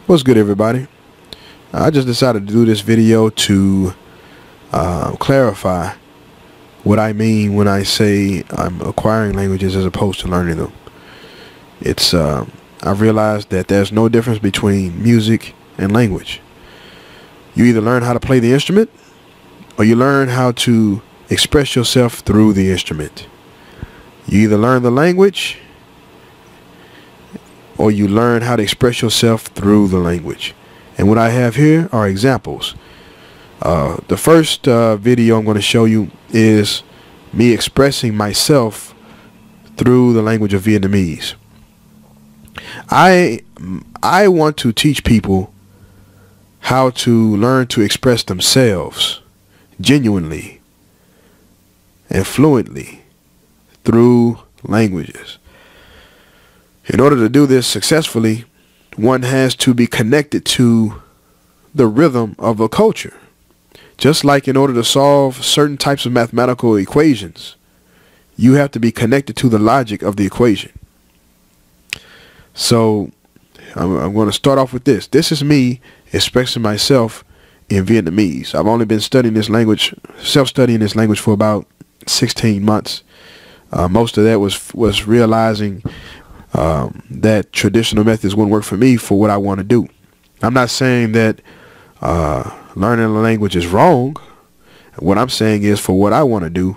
What's good, everybody? I just decided to do this video to clarify what I mean when I say I'm acquiring languages as opposed to learning them. I've realized that there's no difference between music and language. You either learn how to play the instrument or you learn how to express yourself through the instrument. You either learn the language or you learn how to express yourself through the language. And what I have here are examples. The first video I'm going to show you is me expressing myself through the language of Vietnamese. I want to teach people how to learn to express themselves genuinely and fluently through languages. In order to do this successfully, one has to be connected to the rhythm of a culture. Just like in order to solve certain types of mathematical equations, you have to be connected to the logic of the equation. So I'm going to start off with this. This is me expressing myself in Vietnamese. I've only been studying this language, self-studying this language for about 16 months. Most of that was realizing that traditional methods wouldn't work for me for what I want to do. I'm not saying that learning a language is wrong. What I'm saying is for what I want to do,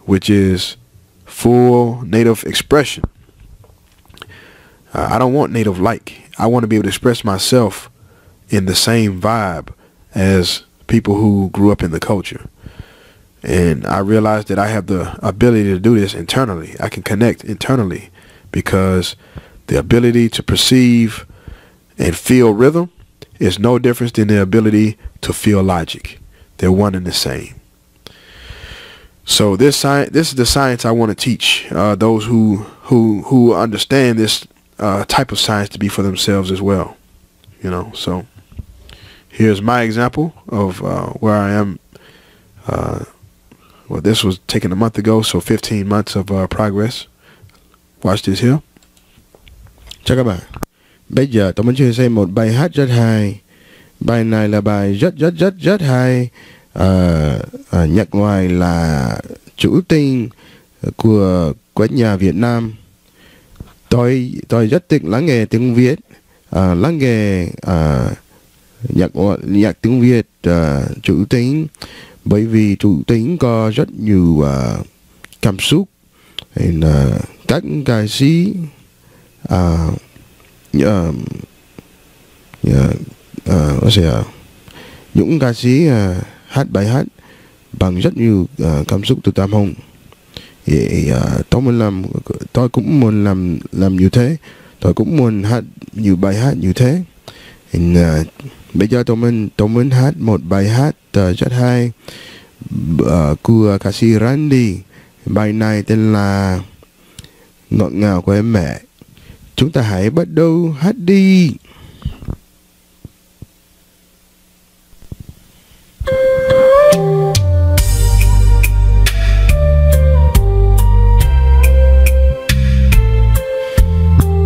which is full native expression. I don't want native like. I want to be able to express myself in the same vibe as people who grew up in the culture. And I realized that I have the ability to do this internally. I can connect internally because the ability to perceive and feel rhythm is no different than the ability to feel logic. They're one and the same. So this is the science I want to teach those who understand this type of science to be for themselves as well. You know, so here's my example of where I am. Well, this was taken a month ago, so 15 months of progress. Watch this here. Chào các bạn. Bây giờ tôi muốn chia sẻ một bài hát rất hay. Bài này là bài rất hay. Nhạc ngoài là trữ tình của nhà Việt Nam. Tôi rất thích lắng nghe tiếng Việt, lắng nghe nhạc tiếng Việt trữ tình, bởi vì trữ tình có rất nhiều cảm xúc. Các ca sĩ những ca sĩ hát bài hát bằng rất nhiều cảm xúc từ tâm hồn. Tôi cũng muốn làm như thế. Tôi cũng muốn hát nhiều bài hát như thế. Bây giờ tôi muốn hát một bài hát rất hay của ca sĩ Randy. Bài này tên là Ngọt ngào của em mẹ. Chúng ta hãy bắt đầu hát đi.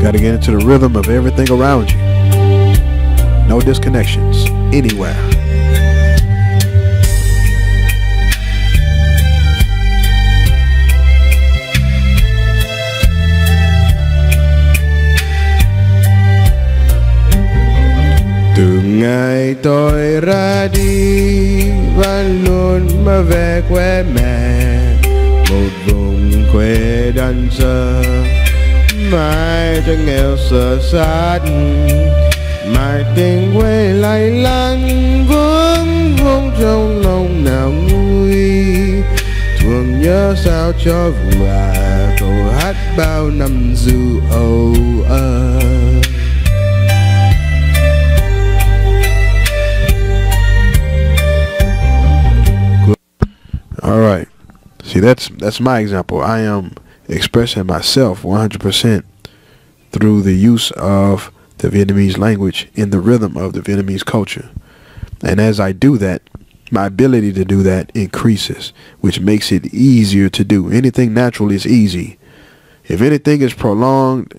Gotta get into the rhythm of everything around you. No disconnections anywhere. Từ ngày tôi ra đi vẫn luôn mơ về quê mẹ, một vùng quê đơn sơ, mãi chẳng nghèo sợ sát, mãi tình quê lay lăng vương vương trong lòng nào nguôi, thường nhớ sao cho vừa câu hát bao năm dư âu ơ. All right. See, that's my example. I am expressing myself 100% through the use of the Vietnamese language in the rhythm of the Vietnamese culture. And as I do that, my ability to do that increases, which makes it easier to do. Anything natural is easy. If anything is prolonged,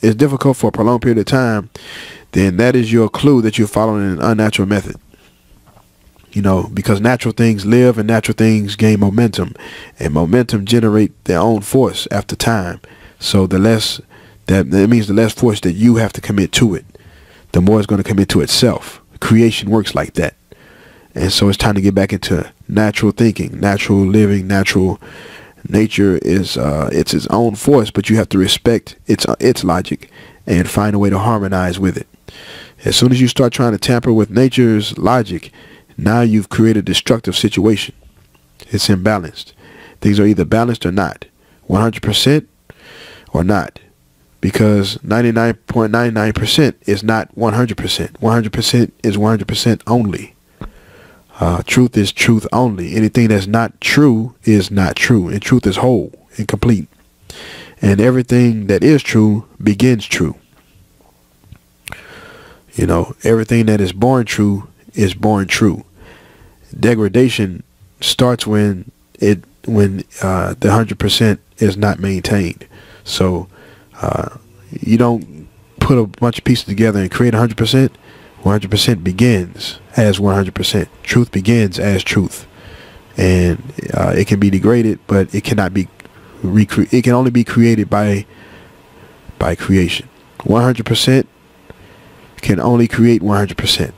it's difficult for a prolonged period of time, then that is your clue that you're following an unnatural method. You know, because natural things live and natural things gain momentum, and momentum generate their own force after time. So the less that means the less force that you have to commit to it, the more it's going to commit to itself. Creation works like that. And so it's time to get back into natural thinking, natural living, natural nature is it's its own force, but you have to respect its logic and find a way to harmonize with it. As soon as you start trying to tamper with nature's logic, now you've created a destructive situation. It's imbalanced. Things are either balanced or not, 100% or not, because 99.99% is not 100%. 100% is 100% only. Truth is truth only. Anything that's not true is not true, and truth is whole and complete. And everything that is true begins true. You know, everything that is born true is born true. Degradation starts when the 100% is not maintained. So you don't put a bunch of pieces together and create 100%. 100% begins as 100%. Truth begins as truth, and it can be degraded, but it cannot be recreated. It can only be created by creation. 100% can only create 100%.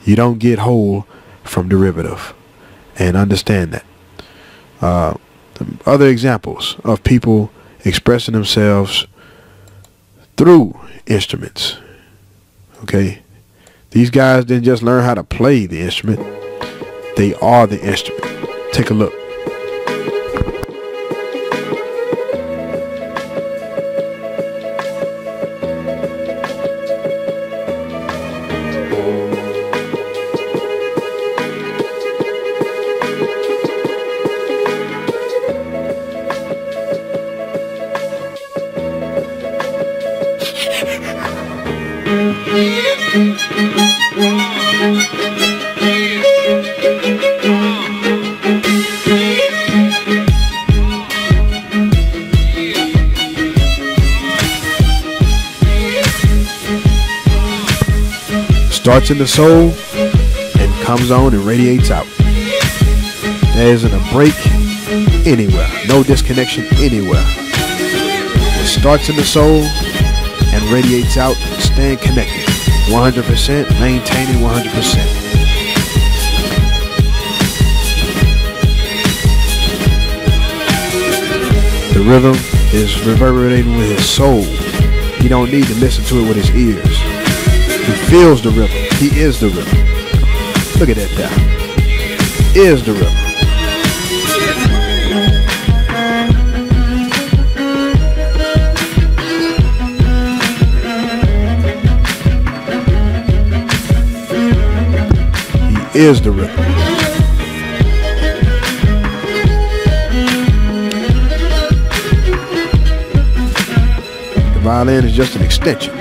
You don't get whole from derivative, and understand that. Other examples of people expressing themselves through instruments. Okay, these guys didn't just learn how to play the instrument, they are the instrument. Take a look. Starts in the soul and comes on and radiates out. There isn't a break anywhere, no disconnection anywhere. It starts in the soul and radiates out, staying connected 100%, maintaining 100%. The rhythm is reverberating with his soul. He don't need to listen to it with his ears. He feels the rhythm. He is the rhythm. Look at that down. Is the rhythm. He is the rhythm. The violin is just an extension.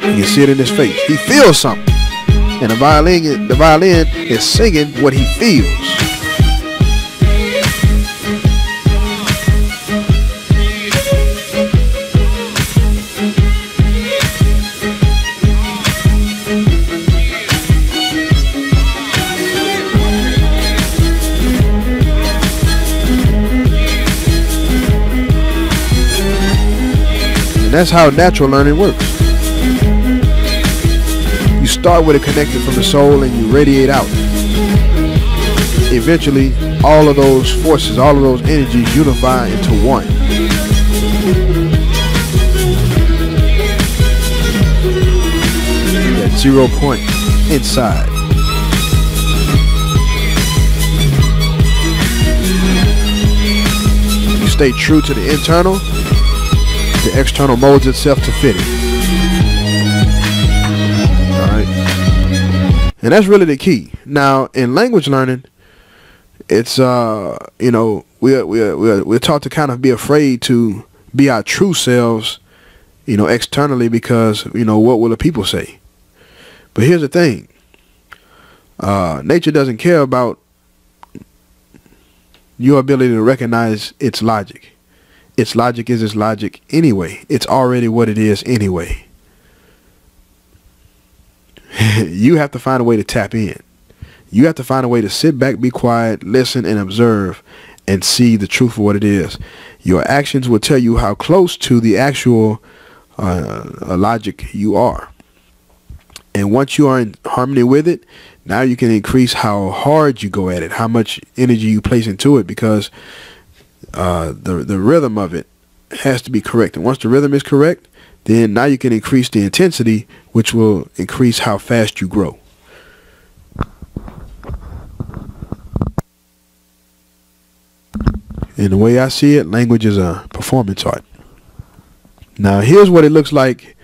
You can see it in his face. He feels something, and the violin is singing what he feels. And that's how natural learning works. You start with it connected from the soul and you radiate out. Eventually, all of those forces, all of those energies unify into one. That 0 point inside. You stay true to the internal, the external molds itself to fit it. And that's really the key. Now, in language learning, it's you know, we're taught to kind of be afraid to be our true selves, you know, externally, because, you know, what will the people say? But here's the thing. Nature doesn't care about your ability to recognize its logic. Its logic is its logic anyway. It's already what it is anyway. You have to find a way to tap in. You have to find a way to sit back, be quiet, listen, and observe, and see the truth of what it is. Your actions will tell you how close to the actual logic you are. And once you are in harmony with it, now you can increase how hard you go at it, how much energy you place into it, because the rhythm of it has to be correct. And once the rhythm is correct, then now you can increase the intensity, which will increase how fast you grow. And the way I see it, language is a performance art. Now, here's what it looks like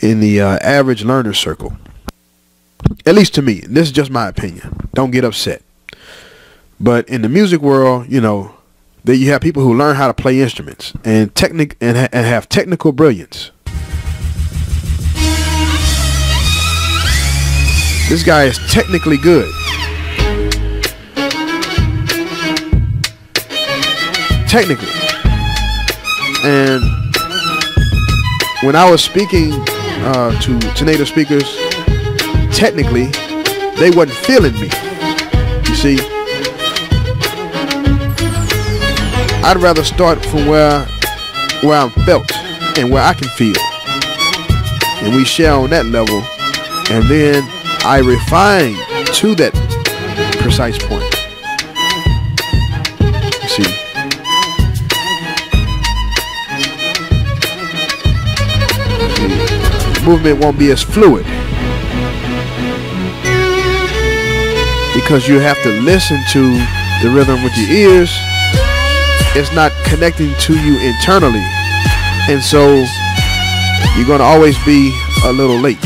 in the average learner circle. At least to me. This is just my opinion. Don't get upset. But in the music world, you know, that you have people who learn how to play instruments and have technical brilliance. This guy is technically good. Technically. And when I was speaking to native speakers, technically, they wasn't feeling me. You see, I'd rather start from where I'm felt and where I can feel, and we share on that level, and then I refine to that precise point. You see. Movement won't be as fluid because you have to listen to the rhythm with your ears. It's not connecting to you internally, and so you're going to always be a little late.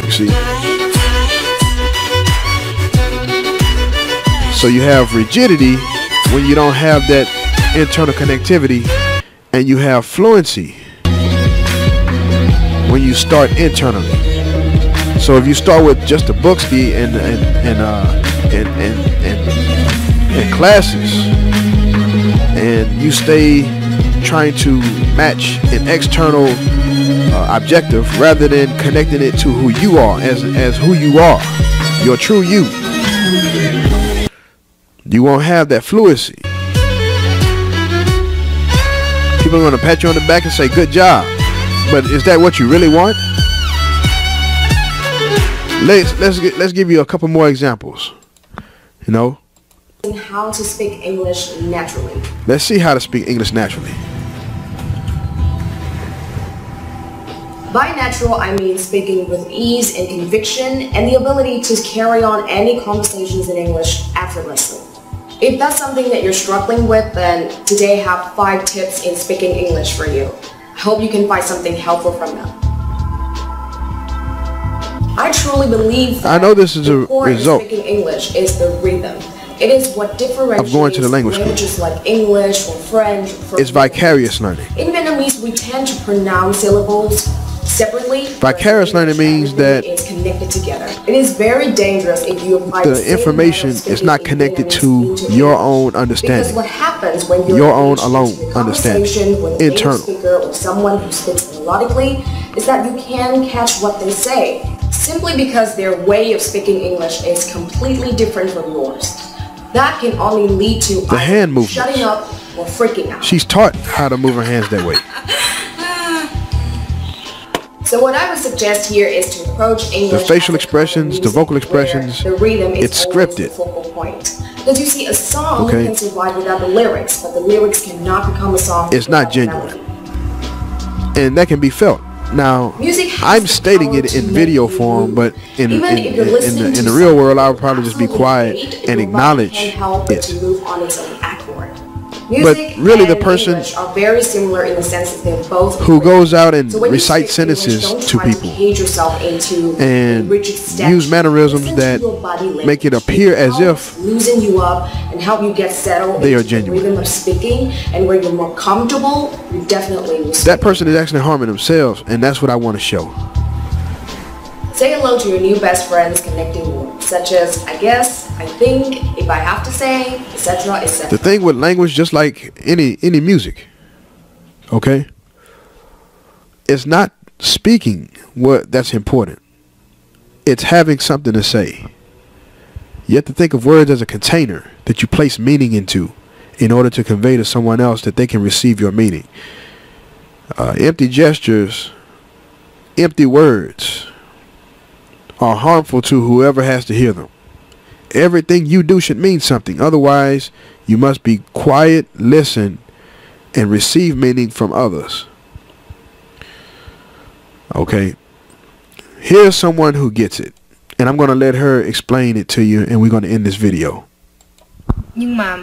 You see? So you have rigidity when you don't have that internal connectivity, and you have fluency when you start internally. So if you start with just the bookski and classes, and you stay trying to match an external objective rather than connecting it to who you are as who you are, your true you won't have that fluency. People are going to pat you on the back and say, good job. But is that what you really want? Let's give you a couple more examples. You know? How to speak English naturally. Let's see how to speak English naturally. By natural, I mean speaking with ease and conviction and the ability to carry on any conversations in English effortlessly. If that's something that you're struggling with, then today I have 5 tips in speaking English for you. I hope you can find something helpful from them. I truly believe that I know this is a result speaking English is the rhythm. It is what differentiates of going to the language languages like English or French. It's vicarious learning. In Vietnamese, we tend to pronounce syllables separately. Vicarious learning means that it's connected together. It is very dangerous if you apply the information is not connected to your own understanding. Because what happens when you're your own alone understanding, with internal speaker or someone who speaks melodically, is that you can catch what they say, simply because their way of speaking English is completely different from yours. That can only lead to the hand movements, shutting up or freaking out. She's taught how to move her hands that way. So what I would suggest here is to approach English. The facial expressions, the vocal expressions, the rhythm is it's scripted. The focal point. Because you see, a song can survive without the lyrics, but the lyrics cannot become a song. It's not genuine, and that can be felt. Now, I'm stating it in video form, but in the real world, I would probably just be quiet and acknowledge it. But really, the person are very similar in the sense that they're both who goes out and recites sentences to people and use mannerisms that make it appear as if loosen you up and help you get settled they are genuine. The rhythm of speaking, and where you're more comfortable, you definitely will. That person is actually harming themselves, and that's what I want to show. Say hello to your new best friends connecting words, such as I guess, I think, if I have to say, etc., etc. The thing with language, just like any music, okay, it's not speaking what that's important. It's having something to say. You have to think of words as a container that you place meaning into in order to convey to someone else that they can receive your meaning. Empty gestures, empty words are harmful to whoever has to hear them. Everything you do should mean something. Otherwise, you must be quiet, listen, and receive meaning from others. Okay. Here's someone who gets it. And I'm going to let her explain it to you, and we're going to end this video. Nhưng mà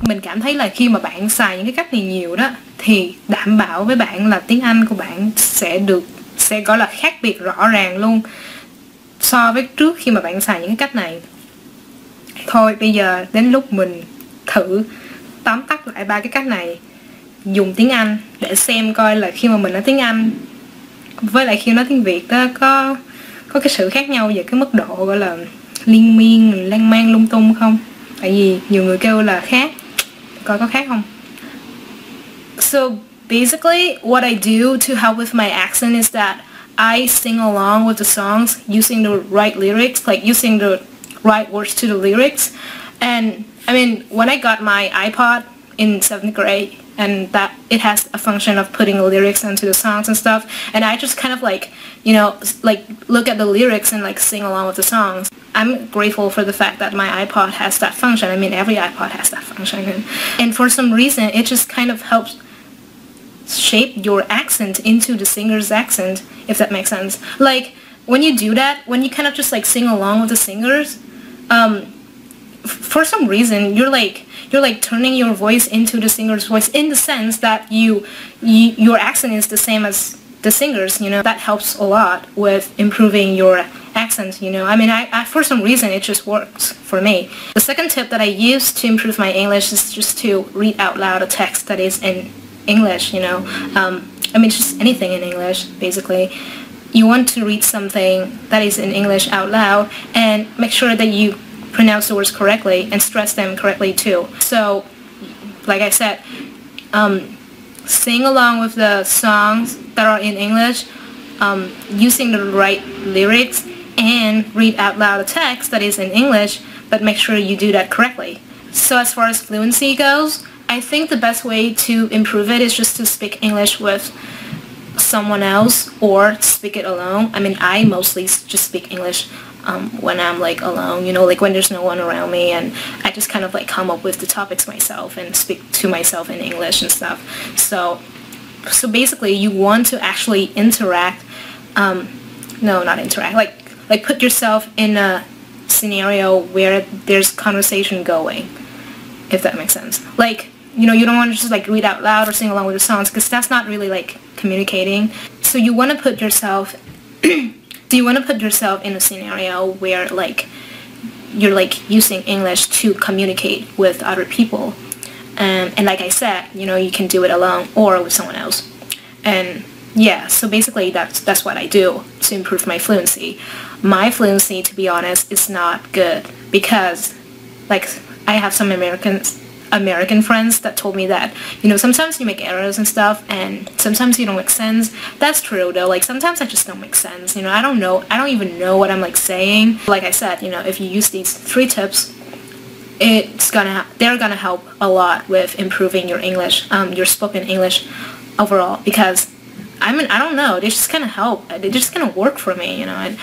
mình cảm thấy là khi mà bạn xài những cái cách này nhiều đó thì đảm bảo với bạn là tiếng Anh của bạn sẽ gọi là khác biệt rõ ràng luôn so với trước khi mà bạn xài những cái cách này. Thôi bây giờ đến lúc mình thử tóm tắt lại 3 cái cách này dùng tiếng Anh để xem coi là khi mà mình nói tiếng Anh với lại khi nói tiếng Việt đó có cái sự khác nhau về cái mức độ gọi là liên miên, lan man lung tung không? Tại vì nhiều người kêu là khác. Coi có khác không? So basically what I do to help with my accent is that I sing along with the songs using the right lyrics, like using the right words to the lyrics. And I mean, when I got my iPod in 7th grade, and that it has a function of putting the lyrics into the songs and stuff, and I just kind of like, you know, like look at the lyrics and like sing along with the songs. I'm grateful for the fact that my iPod has that function. I mean, every iPod has that function, and for some reason it just kind of helps shape your accent into the singer's accent, if that makes sense. Like when you do that, when you kind of just like sing along with the singers, for some reason you're like turning your voice into the singer's voice, in the sense that your accent is the same as the singers, you know. That helps a lot with improving your accent, you know. I mean, I for some reason it just works for me. The second tip that I use to improve my English is just to read out loud a text that is in English, you know. I mean, just anything in English, basically. You want to read something that is in English out loud and make sure that you pronounce the words correctly and stress them correctly too. So, like I said, sing along with the songs that are in English, using the right lyrics, and read out loud a text that is in English, but make sure you do that correctly. So as far as fluency goes, I think the best way to improve it is just to speak English with someone else or speak it alone. I mean, I mostly just speak English when I'm like alone, you know, like when there's no one around me, and I just kind of like come up with the topics myself and speak to myself in English and stuff. So basically you want to actually interact, no, not interact, like put yourself in a scenario where there's conversation going, if that makes sense. Like, you know, you don't want to just like read out loud or sing along with the songs, because that's not really like communicating. So you want to put yourself in a scenario where like you're like using English to communicate with other people, and like I said, you know, you can do it alone or with someone else. And yeah, so basically that's what I do to improve my fluency. My fluency, to be honest, is not good, because like I have some American friends that told me that, you know, sometimes you make errors and stuff, and sometimes you don't make sense. That's true though. Like sometimes I just don't make sense, you know. I don't even know what I'm like saying. Like I said, you know, if you use these 3 tips, they're gonna help a lot with improving your English, your spoken English overall, because I mean, I don't know, they just kind of help. They're just gonna work for me, you know.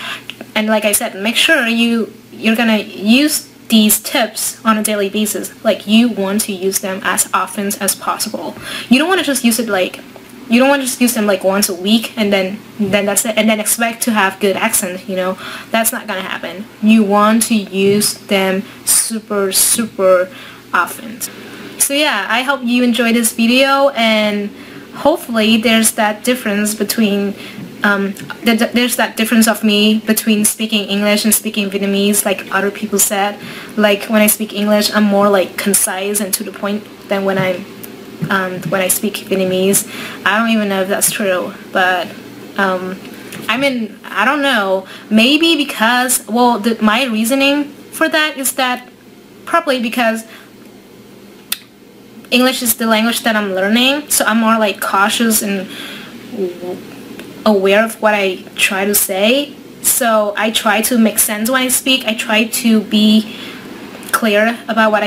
And like I said, make sure you're gonna use these tips on a daily basis. Like, you want to use them as often as possible. You don't want to just use it like, you don't want to just use them like once a week and then that's it, and then expect to have good accent, you know. That's not gonna happen. You want to use them super often. So yeah, I hope you enjoyed this video, and hopefully there's that difference between there's that difference of me between speaking English and speaking Vietnamese, like other people said. Like when I speak English, I'm more like concise and to the point than when I speak Vietnamese. I don't even know if that's true, but I mean, I don't know. Maybe because, well, my reasoning for that is that probably because English is the language that I'm learning, so I'm more like cautious and aware of what I try to say. So I try to make sense when I speak. I try to be clear about what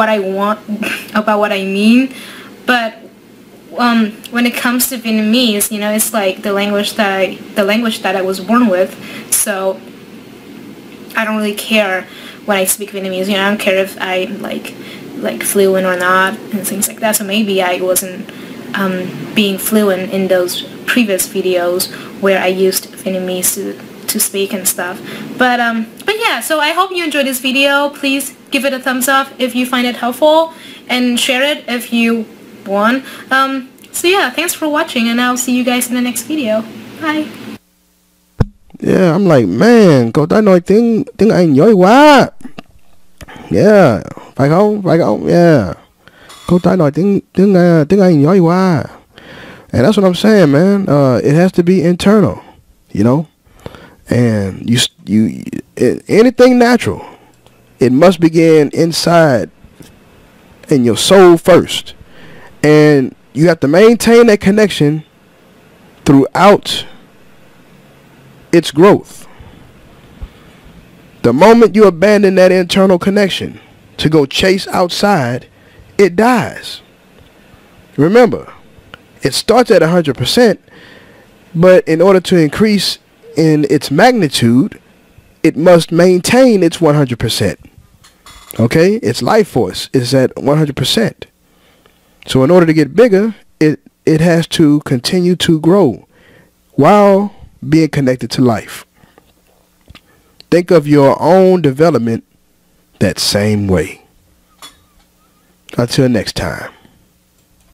I want, about what I mean. But when it comes to Vietnamese, you know, it's like the language that I was born with. So I don't really care when I speak Vietnamese. You know, I don't care if I'm like fluent or not and things like that. So maybe I wasn't being fluent in those previous videos where I used Vietnamese to speak and stuff. But yeah, so I hope you enjoyed this video. Please give it a thumbs up if you find it helpful, and share it if you want. So yeah, thanks for watching, and I'll see you guys in the next video. Bye. Yeah, I'm like, man, cậu ta nói tiếng Anh giỏi quá. Yeah, phải không? Yeah. Cậu ta nói tiếng Anh giỏi quá. And that's what I'm saying, man. It has to be internal, you know? And anything natural, it must begin inside in your soul first. And you have to maintain that connection throughout its growth. The moment you abandon that internal connection to go chase outside, it dies. Remember, it starts at 100%, but in order to increase in its magnitude, it must maintain its 100%. Okay? Its life force is at 100%. So in order to get bigger, it has to continue to grow while being connected to life. Think of your own development that same way. Until next time.